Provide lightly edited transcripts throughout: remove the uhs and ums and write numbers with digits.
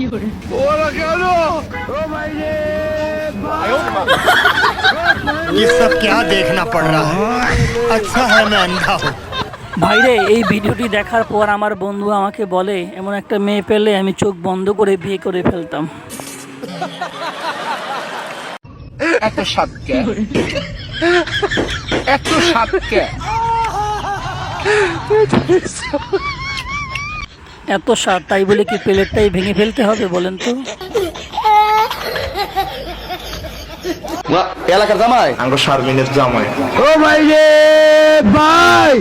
ये सब क्या देखना पड़ रहा है? अच्छा है मैं अंधा हूँ। ভাইরে, এই ভিডিওটি দেখার পর আমার বন্ধু আমাকে বলে এমন একটা মেয়ে পেলে আমি চোখ বন্ধ করে বিয়ে করে ফেলতাম। এত সাতকে এত স্বাদ, তাই বলে কি প্লেটটাই ভেঙে ফেলতে হবে বলেন তো? এলাকার জামাই আমরা শারমিনের জামাই। ও ভাই রে ভাই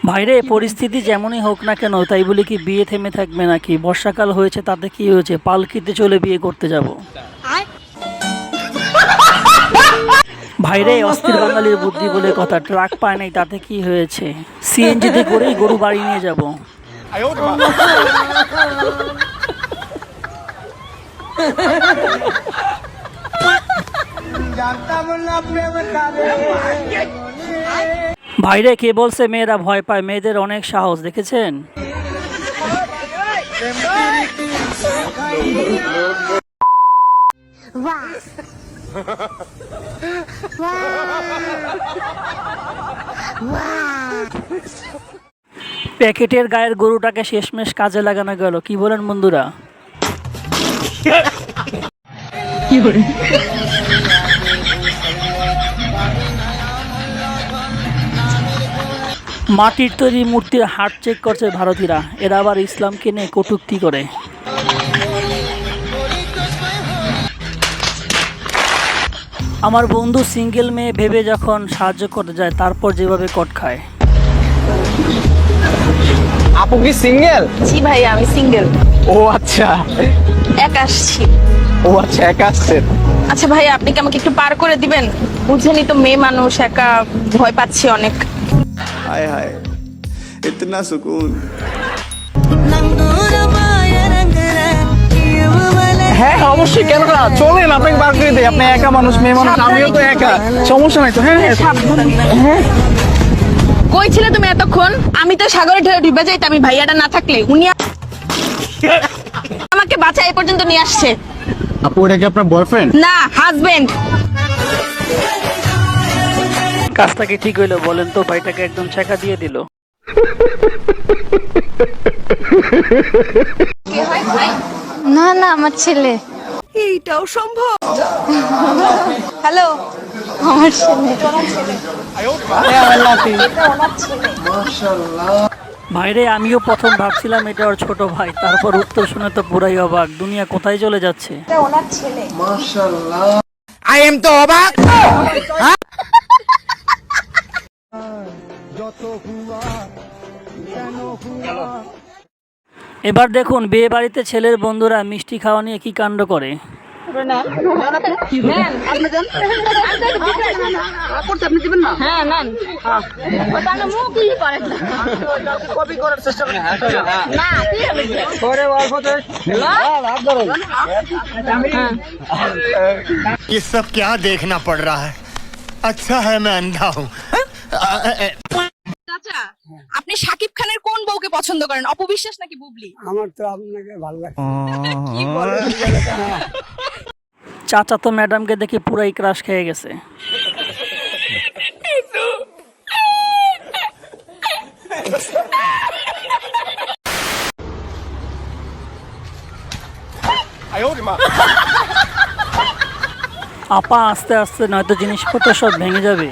ভাইরে, পরিস্থিতি যেমনই হোক না কেন, তাই বলে কি বিয়ে থেমে থাকবে নাকি? বর্ষাকাল হয়েছে, তাতে কি হয়েছে? পালকিতে চলে বিয়ে করতে যাব। ভাইরে, অস্থির বাঙালির বুদ্ধি বলে কথা। ট্রাক পায় নাই, তাতে কি হয়েছে? সিএনজিতে করেই গরু বাড়ি নিয়ে যাব। ভাইরে, কে বলছে মেয়েরা ভয় পায়? মেয়েদের অনেক সাহস, দেখেছেন? প্যাকেটের গায়ের গরুটাকে শেষমেশ কাজে লাগানো গেল, কি বলেন বন্ধুরা? মাটির তৈরি মূর্তির হাট চেক করছে ভারতীয়রা। এরা আবার ইসলামকে নিয়ে কটূক্তি করে। আমার বন্ধু সিঙ্গেল মেয়ে ভেবে যখন সাহায্য করতে যায়, তারপর যেভাবে কট খায়। আপু কি সিঙ্গেল? জি ভাই, আমি সিঙ্গেল। ও আচ্ছা, একা আসছি। ও আচ্ছা, একা আসছেন। আচ্ছা ভাই, আপনি কি আমাকে একটু পার করে দিবেন? বুঝেনি তো, মেয়ে মানুষ, একা, ভয় পাচ্ছি অনেক। हाय हाय इतना सुकून। হ্যাঁ অবশ্যই, কেন না, চলেন আপনাকে বার করে দিই। আপনি একা মানুষ, মেয়ে মানুষ, আমিও তো একা, সমস্যা নাই তো। হ্যাঁ হ্যাঁ। কই ছিলে তুমি এতক্ষণ? আমি তো সাগরে ঢেউ ডুবে যাইতাম, আমি ভাইয়াটা না থাকলে। উনি আমাকে বাঁচা এই পর্যন্ত নিয়ে আসছে। আপু এটা কি আপনার বয়ফ্রেন্ড? না, হাজবেন্ড। কাজটা কি ঠিক হইলো বলেন তো? ভাইটাকে একদম ছেঁকা দিয়ে দিল। না না, আমার ছেলে। এইটাও সম্ভব? হ্যালো, আমার ছেলে। ভাইরে, আমিও প্রথম ভাবছিলাম এটা ওর ছোট ভাই, তারপর উত্তর শুনে তো পুরাই অবাক। দুনিয়া কোথায় চলে যাচ্ছে। ওনার ছেলে। আই এম তো অবাক। এবার দেখুন বিয়ে বাড়িতে ছেলের বন্ধুরা মিষ্টি খাওয়া নিয়ে কি কাণ্ড করে। ये सब क्या देखना पड़ रहा है? अच्छा है मैं अंधा हूँ। চাচা, আপনি শাকিব খানের কোন বউকে পছন্দ করেন? অপবিশ্বাস নাকি বুবলি? আমার তো আপনাকে ভালো লাগে। কি বলেন? চাচা তো ম্যাডামকে দেখে পুরাই ক্রাশ খেয়ে গেছে। আপা আস্তে আস্তে, নয়তো জিনিসপত্র সব ভেঙে যাবে।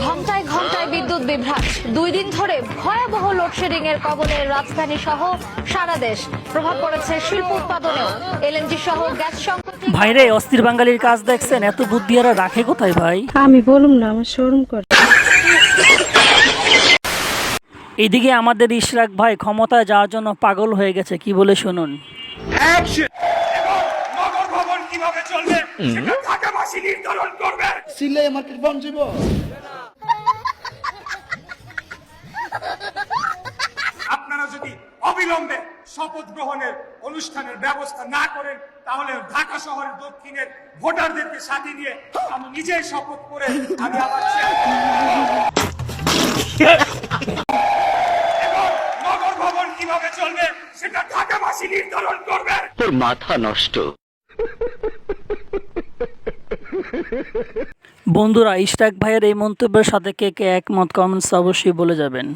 ঘন্টায় ঘন্টায় বিদ্যুৎ বিভ্রাট। 2 দিন ধরে ভয়াবহ লোডশেডিং এর কবলে রাজধানী সহ সারা দেশ। প্রভাব পড়েছে শিল্প উৎপাদনেও। এলএনজি সহ গ্যাস সংকট। ভাইরে, অস্থির বাঙালির কাজ দেখছেন? এত বুদ্ধি আর রাখে কোথায় ভাই? আমি বলুম না, আমার শরম করে। এদিকে আমাদের ইশরাক ভাই ক্ষমতায় যাওয়ার জন্য পাগল হয়ে গেছে, কি বলে শুনুন। আপনারা যদি অবিলম্বে শপথ গ্রহণের অনুষ্ঠানের ব্যবস্থা না করেন, তাহলে ঢাকা শহরের দক্ষিণের ভোটারদেরকে সাথে নিয়ে আমি নিজেই শপথ করে আমি আমার এবং নগর ভবন কিভাবে চলবে সেটা ঢাকাবাসী নির্ধারণ করবে। তোর মাথা নষ্ট। বন্ধুরা, ইশরাক ভাইয়ের এই মন্তব্যের সাথে কে কে একমত কমেন্টস অবশ্যই বলে যাবেন।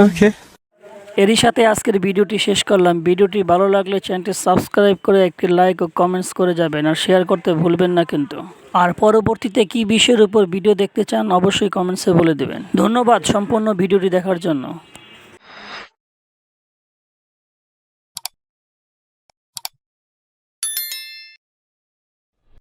ওকে, এরই সাথে আজকের ভিডিওটি শেষ করলাম। ভিডিওটি ভালো লাগলে চ্যানেলটি সাবস্ক্রাইব করে একটি লাইক ও কমেন্টস করে যাবেন, আর শেয়ার করতে ভুলবেন না কিন্তু। আর পরবর্তীতে কি বিষয়ের উপর ভিডিও দেখতে চান অবশ্যই কমেন্টসে বলে দেবেন। ধন্যবাদ সম্পূর্ণ ভিডিওটি দেখার জন্য।